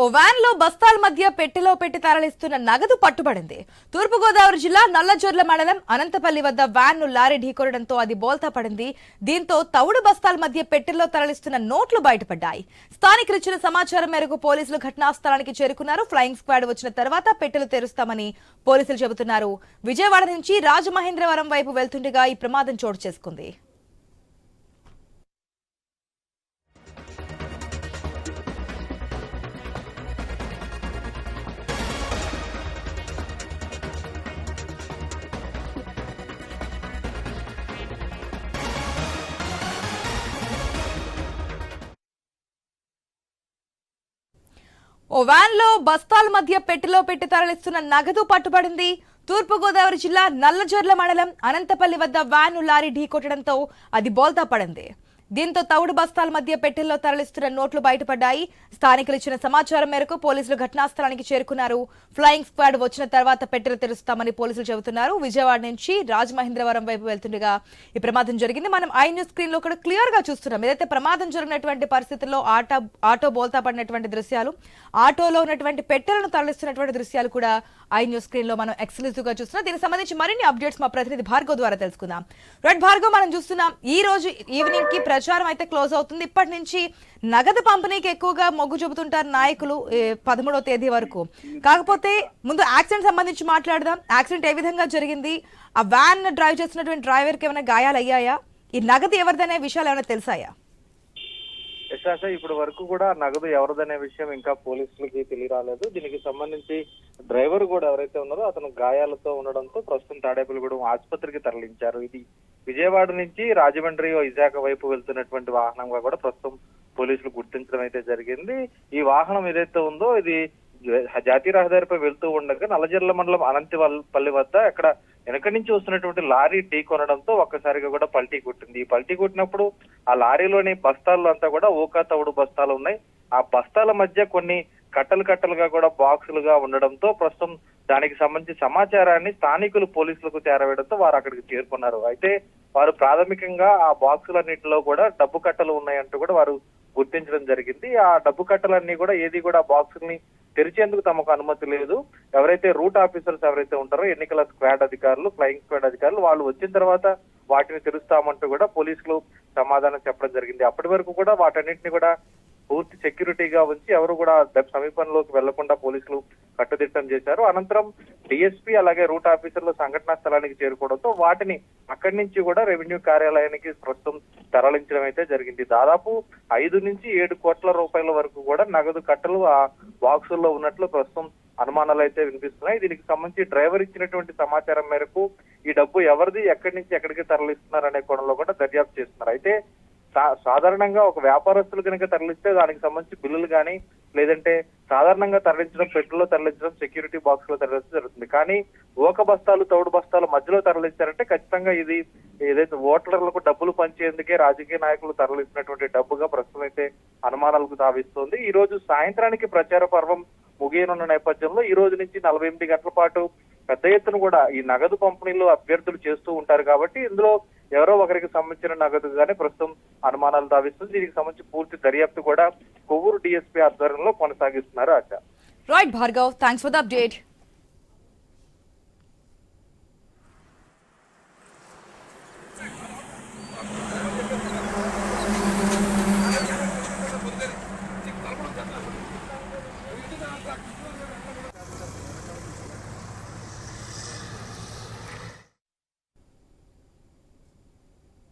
ఓ van లో బస్తాల మధ్య పెట్టెలో పెట్టి తరలిస్తున్న నగదు పట్టుబడింది. తూర్పుగోదావరి జిల్లా నల్లజర్ల మండలం అనంతపల్లి వద్ద వ్యాన్ ను లారీ ఢీకొనడంతో అది బోల్తా పడింది. దీంతో తవుడు బస్తాల మధ్య పెట్టెల్లో తరలిస్తున్న నోట్లు బయటపడ్డాయి. స్థానికులు ఇచ్చిన సమాచారం మేరకు పోలీసులు ఘటనా స్థలానికి చేరుకున్నారు. ఫ్లయింగ్ స్క్వాడ్ వచ్చిన తర్వాత పెట్టెలు తెరుస్తామని పోలీసులు చెబుతున్నారు. విజయవాడ నుంచి రాజమహేంద్రవరం వైపు వెళ్తుండగా ఈ ప్రమాదం చోటు చేసుకుంది. ఓ వ్యాన్ లో బస్తాల మధ్య పెట్టెలో పెట్టి తరలిస్తున్న నగదు పట్టుబడింది. తూర్పుగోదావరి జిల్లా నల్లజర్ల మండలం అనంతపల్లి వద్ద వ్యాన్ లారీ ఢీకొట్టడంతో అది బోల్తా పడింది. దీంతో తవుడు బస్తాల మధ్య పెట్టెల్లో తరలిస్తున్న నోట్లు బయటపడ్డాయి. స్థానికులు ఇచ్చిన సమాచారం మేరకు పోలీసులు ఘటనా స్థలానికి చేరుకున్నారు. ఫ్లయింగ్ స్క్వాడ్ వచ్చిన తర్వాత పెట్టెలు తెరుస్తామని పోలీసులు చెబుతున్నారు. విజయవాడ నుంచి రాజమహేంద్రవరం వైపు వెళ్తుండగా ఈ ప్రమాదం జరిగింది. మనం ఐ న్యూస్ స్క్రీన్ లో కూడా క్లియర్ గా చూస్తున్నాం. ఏదైతే ప్రమాదం జరిగినటువంటి పరిస్థితుల్లో ఆటో బోల్తా పడినటువంటి దృశ్యాలు, ఆటోలో ఉన్నటువంటి పెట్టెలను తరలిస్తున్నటువంటి దృశ్యాలు కూడా ఐ న్యూస్ స్క్రీన్ లో మనం ఎక్స్క్లూజివ్ గా చూస్తున్నాం. దీనికి సంబంధించి మరిన్ని అప్డేట్స్ మా ప్రతినిధి భార్గవ్ ద్వారా తెలుసుకుందాం. రైట్ భార్గవ్, మనం చూస్తున్నాం ఈ రోజు ఈవినింగ్ కి ప్రచారం అయితే క్లోజ్ అవుతుంది. ఇప్పటి నుంచి నగదు పంపిణీకి ఎక్కువగా మొగ్గు చూపుతుంటారు నాయకులు 13వ తేదీ వరకు. కాకపోతే ముందు యాక్సిడెంట్ సంబంధించి మాట్లాడదాం. యాక్సిడెంట్ ఏ విధంగా జరిగింది? ఆ వ్యాన్ డ్రైవ్ చేస్తున్నటువంటి డ్రైవర్ కి ఏమైనా గాయాలు అయ్యాయా? ఈ నగదు ఎవరిదనే విషయాలు ఏమైనా తెలిసాయా? ఇప్పటి వరకు కూడా నగదు ఎవరిదనే విషయం ఇంకా పోలీసులకి తెలియరాలేదు. దీనికి సంబంధించి డ్రైవర్ కూడా ఎవరైతే ఉన్నారో అతను గాయాలతో ఉండడంతో ప్రస్తుతం తాడేపల్లిగూడెం ఆసుపత్రికి తరలించారు. ఇది విజయవాడ నుంచి రాజమండ్రి విశాఖ వైపు వెళ్తున్నటువంటి వాహనంగా కూడా ప్రస్తుతం పోలీసులు గుర్తించడం అయితే జరిగింది. ఈ వాహనం ఏదైతే ఉందో ఇది జాతీయ రహదారిపై వెళ్తూ ఉండగా నల్లజర్ల మండలం అనంతపల్లి వద్ద అక్కడ వెనక నుంచి వస్తున్నటువంటి లారీ ఢీ కొనడంతో ఒక్కసారిగా కూడా పల్టీ కొట్టింది. ఈ పల్టీ కొట్టినప్పుడు ఆ లారీలోని బస్తాలు అంతా కూడా ఓకా తవుడు బస్తాలు ఉన్నాయి. ఆ బస్తాల మధ్య కొన్ని కట్టలుగా కూడా బాక్సులుగా ఉండడంతో ప్రస్తుతం దానికి సంబంధించి సమాచారాన్ని స్థానికులు పోలీసులకు చేరవేయడంతో వారు అక్కడికి చేరుకున్నారు. అయితే వారు ప్రాథమికంగా ఆ బాక్సులన్నింటిలో కూడా డబ్బు కట్టలు ఉన్నాయంటూ కూడా వారు గుర్తించడం జరిగింది. ఆ డబ్బు కట్టలన్నీ కూడా ఏది కూడా బాక్సుల్ని తెరిచేందుకు తమకు అనుమతి లేదు. ఎవరైతే రూట్ ఆఫీసర్స్ ఎవరైతే ఉంటారో ఎన్నికల స్క్వాడ్ అధికారులు, ఫ్లయింగ్ స్క్వాడ్ అధికారులు వాళ్ళు వచ్చిన తర్వాత వాటిని తెరుస్తామంటూ కూడా పోలీసులు సమాధానం చెప్పడం జరిగింది. అప్పటి వరకు కూడా వాటన్నింటినీ కూడా పూర్తి సెక్యూరిటీగా ఉంచి ఎవరు కూడా సమీపంలోకి వెళ్లకుండా పోలీసులు కట్టుదిట్టం చేశారు. అనంతరం డిఎస్పీ అలాగే రూట్ ఆఫీసర్లు సంఘటనా స్థలానికి చేరుకోవడంతో వాటిని అక్కడి నుంచి కూడా రెవెన్యూ కార్యాలయానికి ప్రస్తుతం తరలించడం అయితే జరిగింది. దాదాపు 5 నుంచి 7 కోట్ల రూపాయల వరకు కూడా నగదు కట్టలు ఆ బాక్సుల్లో ఉన్నట్లు ప్రస్తుతం అనుమానాలు అయితే వినిపిస్తున్నాయి. దీనికి సంబంధించి డ్రైవర్ ఇచ్చినటువంటి సమాచారం మేరకు ఈ డబ్బు ఎవరిది, ఎక్కడి నుంచి ఎక్కడికి తరలిస్తున్నారు అనే కోణంలో కూడా దర్యాప్తు చేస్తున్నారు. అయితే సాధారణంగా ఒక వ్యాపారస్తులు కనుక తరలిస్తే దానికి సంబంధించి బిల్లులు కానీ లేదంటే సాధారణంగా తరలించడం, పెట్రోల్లో తరలించడం, సెక్యూరిటీ బాక్స్ లో తరలించడం జరుగుతుంది. కానీ ఓక బస్తాలు, తౌడు బస్తాలు మధ్యలో తరలించారంటే ఖచ్చితంగా ఇది ఏదైతే ఓటర్లకు డబ్బులు పంచేందుకే రాజకీయ నాయకులు తరలిస్తున్నటువంటి డబ్బుగా ప్రస్తుతం అయితే అనుమానాలకు తావిస్తోంది. ఈ రోజు సాయంత్రానికి ప్రచార పర్వం ముగియనున్న నేపథ్యంలో ఈ రోజు నుంచి 48 గంటల పాటు పెద్ద ఎత్తున కూడా ఈ నగదు పంపిణీలు అభ్యర్థులు చేస్తూ ఉంటారు కాబట్టి ఇందులో ఎవరో ఒకరికి సంబంధించిన నగదుగానే ప్రస్తుతం అనుమానాలు తావిస్తుంది. దీనికి సంబంధించి పూర్తి దర్యాప్తు కూడా కొవ్వూరు డిఎస్పీ ఆధ్వర్యంలో కొనసాగిస్తున్నారు. Asha. Right Bhargav, thanks for the update.